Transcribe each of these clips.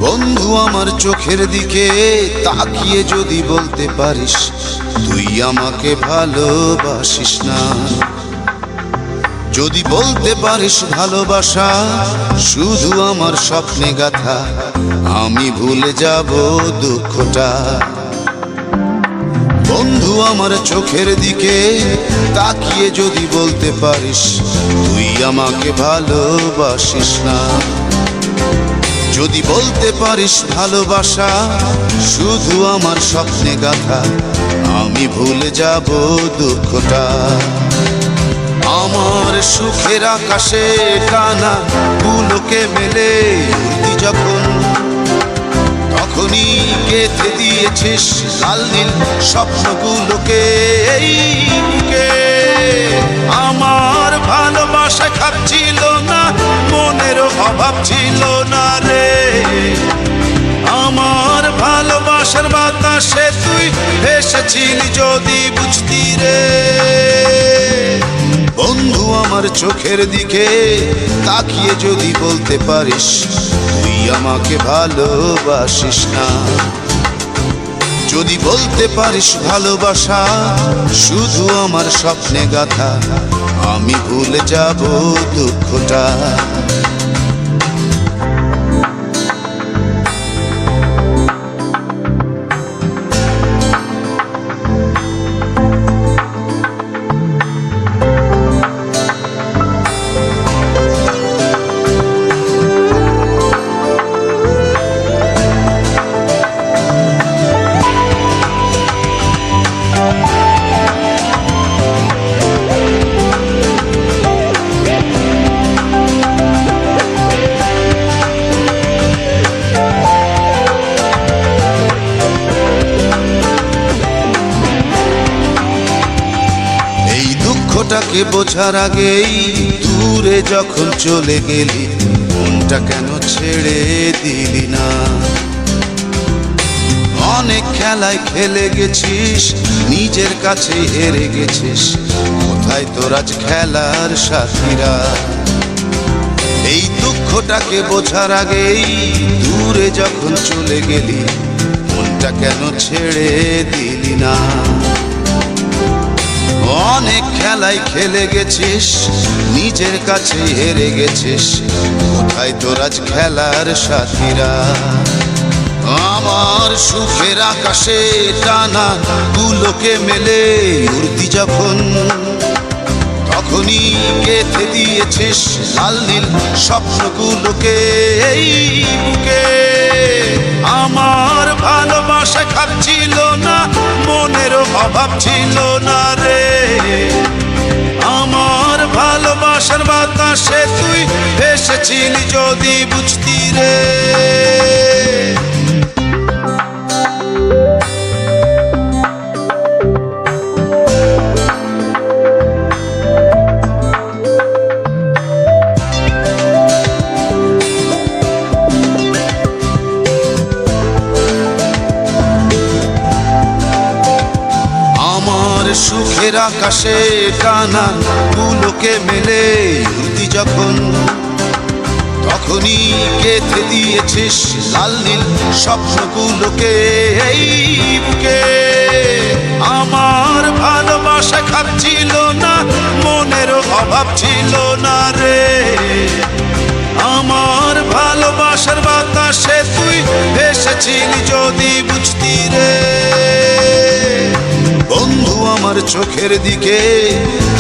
বন্ধু আমার চোখের দিকে তাকিয়ে যদি বলতে পারিস তুই আমাকে ভালোবাসিস না, যদি বলতে পারিস ভালোবাসা শুধু আমার স্বপ্নে গাথা, আমি ভুলে যাব দুঃখটা। বন্ধু আমার চোখের দিকে তাকিয়ে যদি বলতে পারিস তুই আমাকে ভালোবাসিস না, যদি বলতে পারিস ভালোবাসা শুধু আমার স্বপ্নে গাথা, আমি ভুলে যাব দুঃখটা। আমার সুখের আকাশে টানা গুলোকে মেলে উড়তি যখন, তখনই গেঁথে দিয়েছিস লাল নীল স্বপ্নগুলোকে এই বুকে। আমার ভালোবাসা খাচ্ছিল না, মনেরও অভাব ছিল না রে, আমার ভালোবাসার বাতাসে তুই ভেসেছিলি যদি বুঝতি রে। বন্ধু আমার চোখের দিকে তাকিয়ে যদি বলতে পারিস তুই আমাকে ভালোবাসিস না, যদি বলতে পারিস ভালোবাসা শুধু আমার স্বপ্নে গাথা, আমি ভুলে যাব দুঃখটা। দুঃখটাকে বোঝার আগেই দূরে যখন চলে গেলি, মনটা কেন ছেড়ে দিলি না? অনেক খেলায় খেলে গেছিস, নিজের কাছে হেরে গেছিস, কোথায় তোর আজ খেলার সাথীরা? এই দুঃখটাকে বোঝার আগেই দূরে যখন চলে গেলি, মনটা কেন ছেড়ে দিলি না? অনেক খেলায় খেলে গেছিস, নিজের কাছে হেরে গেছিস, কোথায় তোর আজ খেলার সাথীরা? আমার সুখের আকাশে টানা গুলোকে মেলে উড়তি যখন, তখনই গেঁথে দিয়েছিস লাল নীল স্বপ্নগুলোকে এই বুকে। আমার ভালোবাসা খাচ্ছিল না, মনেরও অভাব ছিল না রে, আমার ভালোবাসার বাতাসে তুই ভেসেছিলি যদি বুঝতি রে। সুখের আকাশে টানা গুলোকে মেলে উড়তি যখন, তখনই গেঁথে দিয়েছিস লাল নীল স্বপ্নগুলোকে এই বুকে। আমার ভালোবাসা খাচ্ছিল না, মনেরও অভাব ছিল না রে, আমার ভালোবাসার বাতাসে তুই ভেসেছিলি যদি বুঝতি রে। বন্ধু আমার চোখের দিকে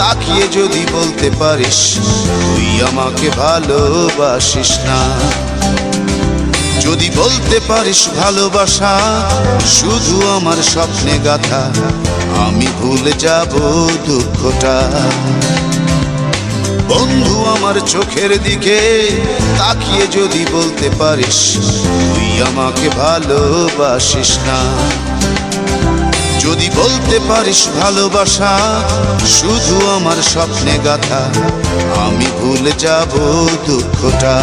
তাকিয়ে যদি বলতে পারিস তুই আমাকে ভালোবাসিস না, যদি বলতে পারিস ভালোবাসা শুধু আমার স্বপ্নে গাথা, আমি ভুলে যাব দুঃখটা। বন্ধু আমার চোখের দিকে তাকিয়ে যদি বলতে পারিস তুই আমাকে ভালোবাসিস না, যদি বলতে পারিস ভালোবাসা শুধু আমার স্বপ্নে গাথা, আমি ভুলে যাব দুঃখটা।